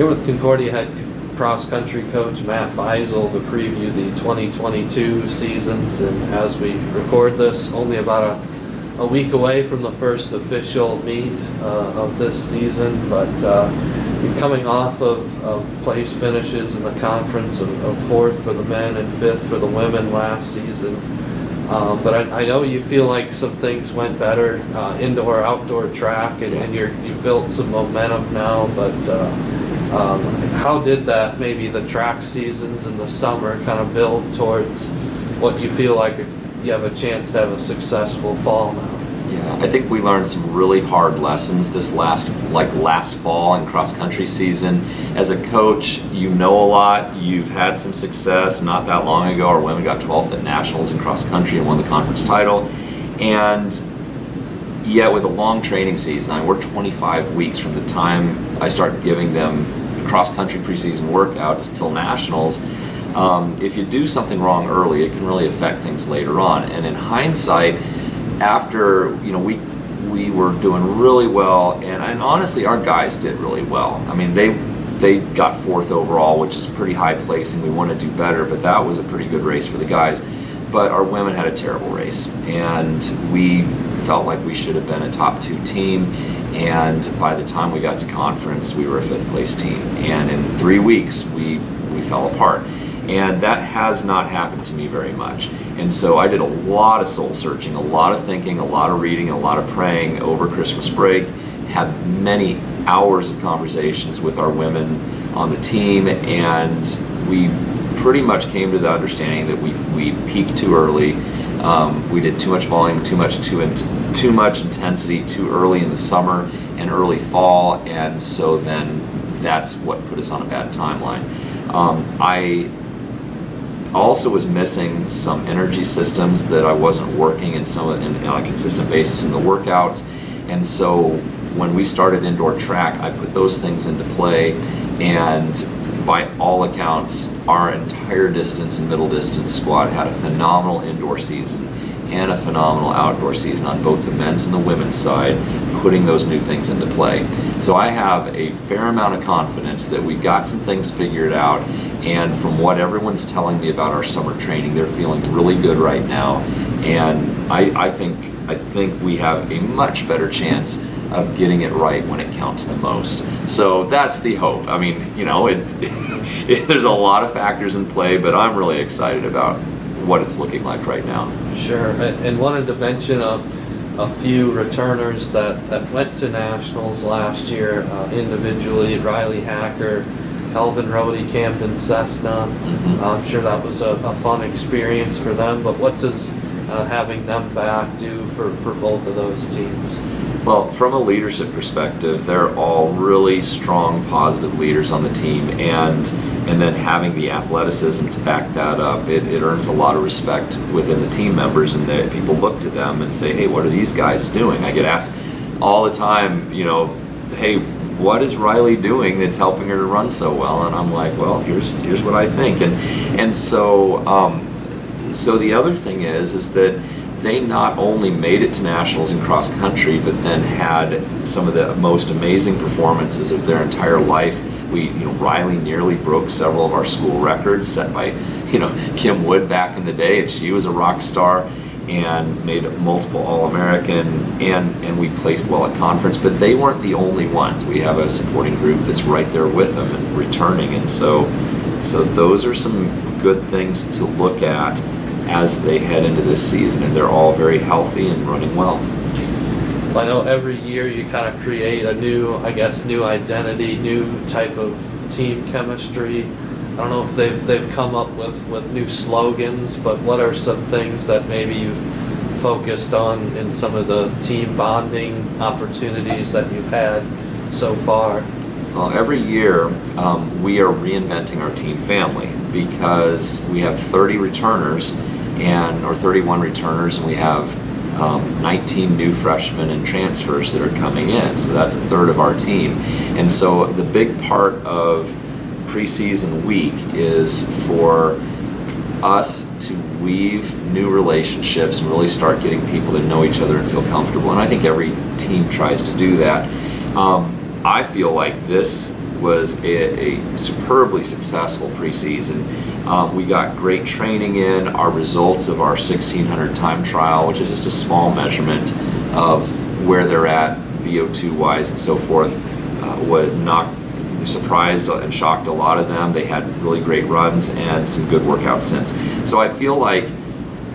Here with Concordia head cross country coach Matt Beisel to preview the 2022 seasons, and as we record this, only about a week away from the first official meet of this season, but you're coming off of place finishes in the conference of fourth for the men and fifth for the women last season. But I know you feel like some things went better, indoor, outdoor track, and you've built some momentum now, but how did that, maybe the track seasons in the summer, kind of build towards what you feel like you have a chance to have a successful fall now? Yeah, I think we learned some really hard lessons this last fall in cross country season. As a coach, you know a lot. You've had some success. Not that long ago, our women got 12th at nationals in cross country and won the conference title. And yet, with a long training season, we're 25 weeks from the time I start giving them cross country preseason workouts until nationals. If you do something wrong early, it can really affect things later on. And in hindsight, after we were doing really well, and honestly our guys did really well. I mean, they got fourth overall, which is pretty high placing. We want to do better, but that was a pretty good race for the guys. But our women had a terrible race, and we felt like we should have been a top 2 team. And by the time we got to conference, we were a 5th place team. And in 3 weeks, we fell apart. And that has not happened to me very much. And so I did a lot of soul searching, a lot of thinking, a lot of reading, a lot of praying over Christmas break, had many hours of conversations with our women on the team, and we pretty much came to the understanding that we peaked too early. We did too much volume, too much intensity too early in the summer and early fall, and so then that's what put us on a bad timeline. I also was missing some energy systems that I wasn't working on a consistent basis in the workouts, and so when we started indoor track, I put those things into play, and by all accounts, our entire distance and middle distance squad had a phenomenal indoor season and a phenomenal outdoor season on both the men's and the women's side, putting those new things into play. So I have a fair amount of confidence that we got some things figured out, and from what everyone's telling me about our summer training, they're feeling really good right now, and I think we have a much better chance of getting it right when it counts the most. So that's the hope. I mean, there's a lot of factors in play, but I'm really excited about what it's looking like right now. Sure, and wanted to mention a few returners that went to nationals last year individually. Riley Hacker, Calvin Rohde, Camden Cessna. I'm sure that was a fun experience for them, but what does having them back do for both of those teams? Well, from a leadership perspective, they're all really strong, positive leaders on the team, and then having the athleticism to back that up, it earns a lot of respect within the team members, and people look to them and say, hey, what are these guys doing? I get asked all the time, hey, what is Riley doing that's helping her to run so well? And I'm like, well, here's what I think. And so the other thing is that they not only made it to nationals in cross country, but then had some of the most amazing performances of their entire life. Riley nearly broke several of our school records set by, Kim Wood back in the day, and she was a rock star and made multiple All-American, and we placed well at conference, but they weren't the only ones. We have a supporting group that's right there with them and returning, and so those are some good things to look at as they head into this season, and they're all very healthy and running well. I know every year you kind of create a new identity, new type of team chemistry. I don't know if they've come up with new slogans, but what are some things that maybe you've focused on in some of the team bonding opportunities that you've had so far? Well, every year we are reinventing our team family because we have 30 returners or 31 returners, and we have 19 new freshmen and transfers that are coming in. So that's a third of our team. And so the big part of preseason week is for us to weave new relationships and really start getting people to know each other and feel comfortable. And I think every team tries to do that. I feel like this was a superbly successful preseason. We got great training in. Our results of our 1600 time trial, which is just a small measurement of where they're at VO2 wise and so forth, surprised and shocked a lot of them. They had really great runs and some good workouts since. So I feel like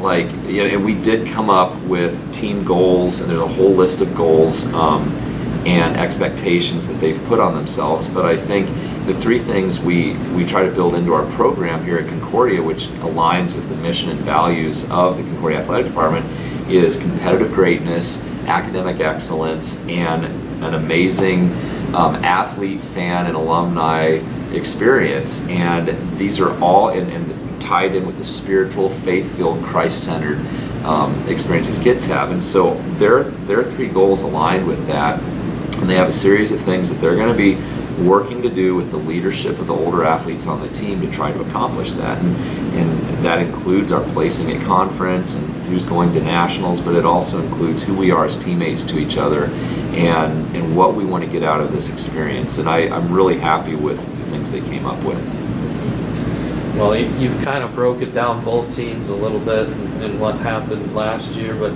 and we did come up with team goals, and there's a whole list of goals and expectations that they've put on themselves. But I think the three things we try to build into our program here at Concordia, which aligns with the mission and values of the Concordia Athletic Department, is competitive greatness, academic excellence, and an amazing athlete, fan, and alumni experience. And these are all and tied in with the spiritual, faith-filled, Christ-centered experiences kids have. And so their three goals aligned with that, and they have a series of things that they're going to be working to do with the leadership of the older athletes on the team to try to accomplish that. And that includes our placing at conference and who's going to nationals, but it also includes who we are as teammates to each other and what we want to get out of this experience. And I'm really happy with the things they came up with. Well, you've kind of broke it down, both teams, a little bit in what happened last year, but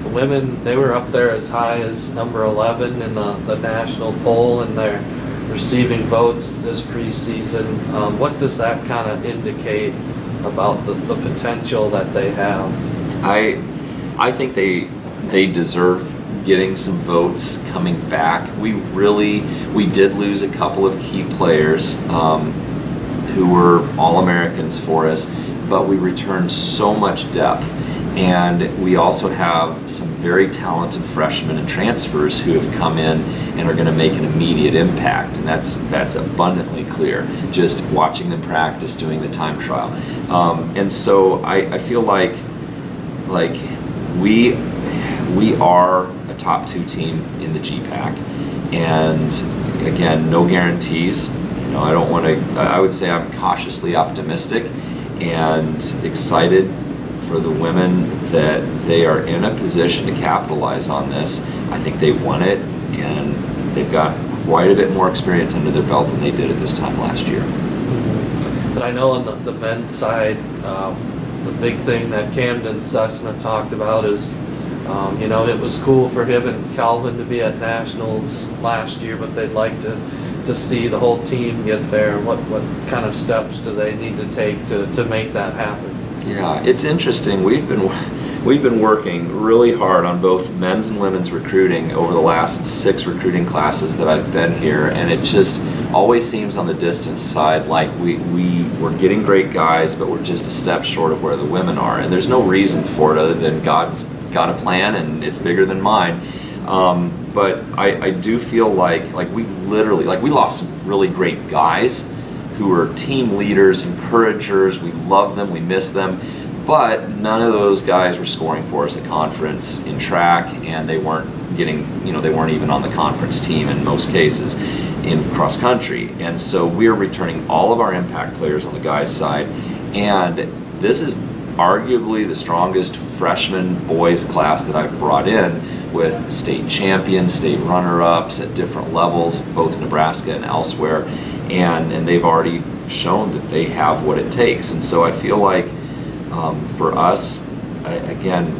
the women, they were up there as high as number 11 in the national poll, and they're receiving votes this preseason. What does that kind of indicate about the potential that they have? I think they deserve getting some votes coming back. We did lose a couple of key players who were All-Americans for us, but we returned so much depth. And we also have some very talented freshmen and transfers who have come in and are going to make an immediate impact, and that's abundantly clear just watching them practice, doing the time trial. And so I feel like we are a top 2 team in the GPack, and again, no guarantees. I don't want to. I would say I'm cautiously optimistic and excited for the women that they are in a position to capitalize on this. I think they want it, and they've got quite a bit more experience under their belt than they did at this time last year. But I know on the men's side, the big thing that Camden Cessna talked about is, it was cool for him and Calvin to be at nationals last year, but they'd like to see the whole team get there. What kind of steps do they need to take to make that happen? Yeah, it's interesting. We've been working really hard on both men's and women's recruiting over the last 6 recruiting classes that I've been here, and it just always seems on the distance side like we're getting great guys, but we're just a step short of where the women are. And there's no reason for it other than God's got a plan and it's bigger than mine. But I do feel like we lost some really great guys who are team leaders, encouragers. We love them, we miss them, but none of those guys were scoring for us at conference in track, and they weren't even on the conference team in most cases in cross country. And so we're returning all of our impact players on the guys' side, and this is arguably the strongest freshman boys class that I've brought in, with state champions, state runner-ups at different levels, both Nebraska and elsewhere, and they've already shown that they have what it takes. And so I feel like for us, again,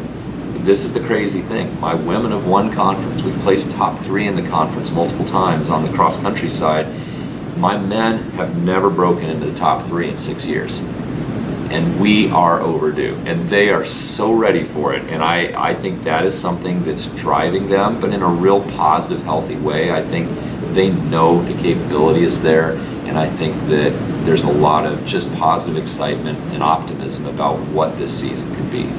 this is the crazy thing. My women have won conference. We've placed top 3 in the conference multiple times on the cross-country side. My men have never broken into the top 3 in 6 years. And we are overdue, and they are so ready for it. And I think that is something that's driving them, but in a real positive, healthy way. I think they know the capability is there, and I think that there's a lot of just positive excitement and optimism about what this season could be.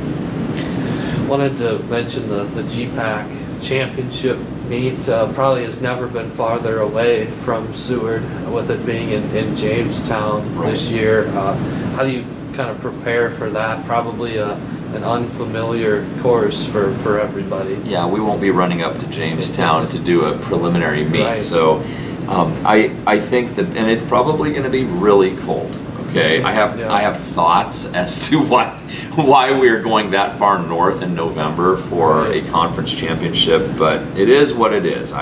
Wanted to mention the GPack Championship meet. Probably has never been farther away from Seward, with it being in Jamestown this year. How do you kind of prepare for that? Probably an unfamiliar course for everybody. Yeah, we won't be running up to Jamestown to do a preliminary meet. Right. So I think that, and it's probably going to be really cold. Okay, I have thoughts as to why we are going that far north in November for a conference championship, but it is what it is.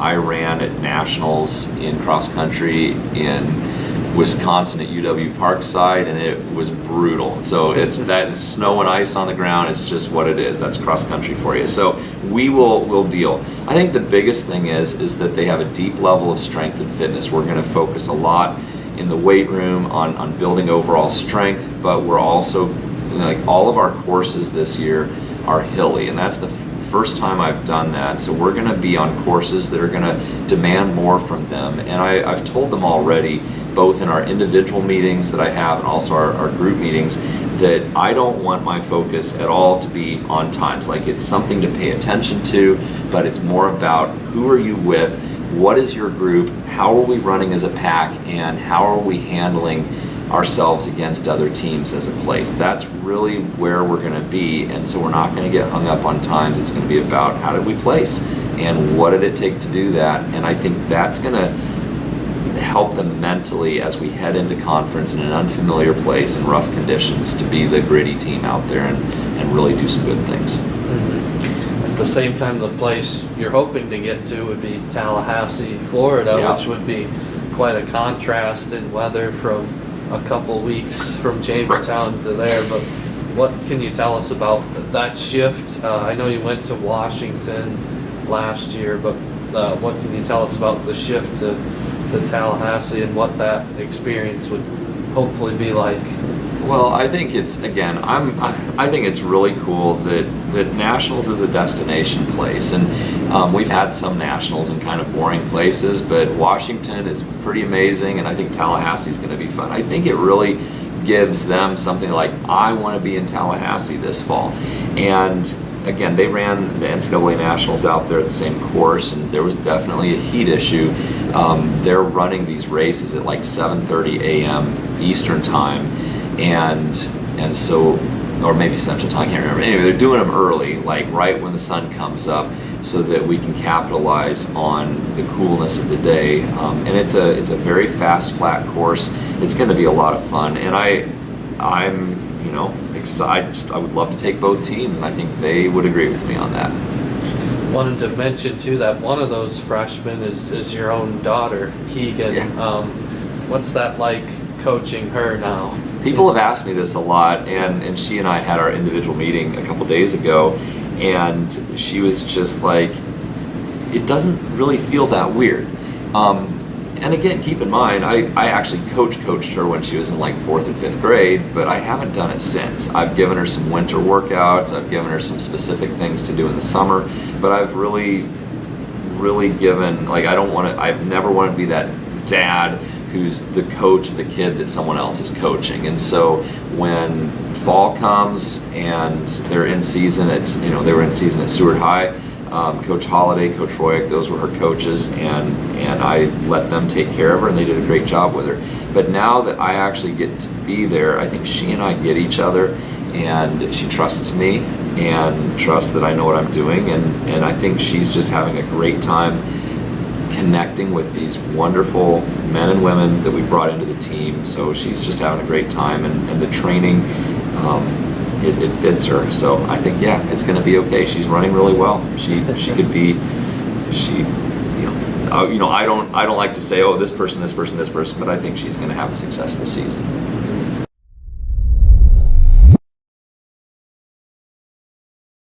I ran at nationals in cross country in Wisconsin at UW Parkside, and it was brutal. So it's snow and ice on the ground. It's just what it is. That's cross country for you. So we'll deal. I think the biggest thing is that they have a deep level of strength and fitness. We're going to focus a lot in the weight room on building overall strength, but we're also, like, all of our courses this year are hilly, and that's the first time I've done that. So we're going to be on courses that are going to demand more from them, and I've told them already, both in our individual meetings that I have and also our group meetings, that I don't want my focus at all to be on times. Like, it's something to pay attention to, but it's more about who are you with, what is your group, how are we running as a pack, and how are we handling ourselves against other teams as a place. That's really where we're going to be, and so we're not going to get hung up on times. It's going to be about how did we place and what did it take to do that, and I think that's going to help them mentally as we head into conference in an unfamiliar place in rough conditions to be the gritty team out there and really do some good things. Mm-hmm. At the same time, the place you're hoping to get to would be Tallahassee, Florida, Yeah. which would be quite a contrast in weather from a couple weeks from Jamestown to there. But what can you tell us about that shift? I know you went to Washington last year, but what can you tell us about the shift to Tallahassee and what that experience would hopefully be like? Well, I think it's, again, I think it's really cool that Nationals is a destination place, and we've had some Nationals in kind of boring places, but Washington is pretty amazing, and I think Tallahassee is going to be fun. I think it really gives them something like, I want to be in Tallahassee this fall. And again, they ran the NCAA Nationals out there at the same course, and there was definitely a heat issue. They're running these races at like 7:30 a.m. Eastern time, and so, or maybe Central Time, I can't remember. Anyway, they're doing them early, like right when the sun comes up, so that we can capitalize on the coolness of the day. And it's a very fast, flat course. It's going to be a lot of fun, and I'm excited. I would love to take both teams, and I think they would agree with me on that. Wanted to mention too that one of those freshmen is your own daughter, Keegan. Yeah. What's that like coaching her now? People have asked me this a lot, and she and I had our individual meeting a couple days ago, and she was just like, it doesn't really feel that weird. And again, keep in mind, I actually coached her when she was in like 4th and 5th grade, but I haven't done it since. I've given her some winter workouts, I've given her some specific things to do in the summer, but I've really given, like, I've never wanted to be that dad who's the coach of the kid that someone else is coaching. And so when fall comes and they're in season, they were in season at Seward High, Coach Holliday, Coach Royak, those were her coaches, and I let them take care of her, and they did a great job with her. But now that I actually get to be there, I think she and I get each other, and she trusts me and trusts that I know what I'm doing, and I think she's just having a great time connecting with these wonderful men and women that we brought into the team. So she's just having a great time, and the training, it fits her. So I think, yeah, it's going to be okay. She's running really well. She could be, I don't like to say, oh, this person, but I think she's going to have a successful season.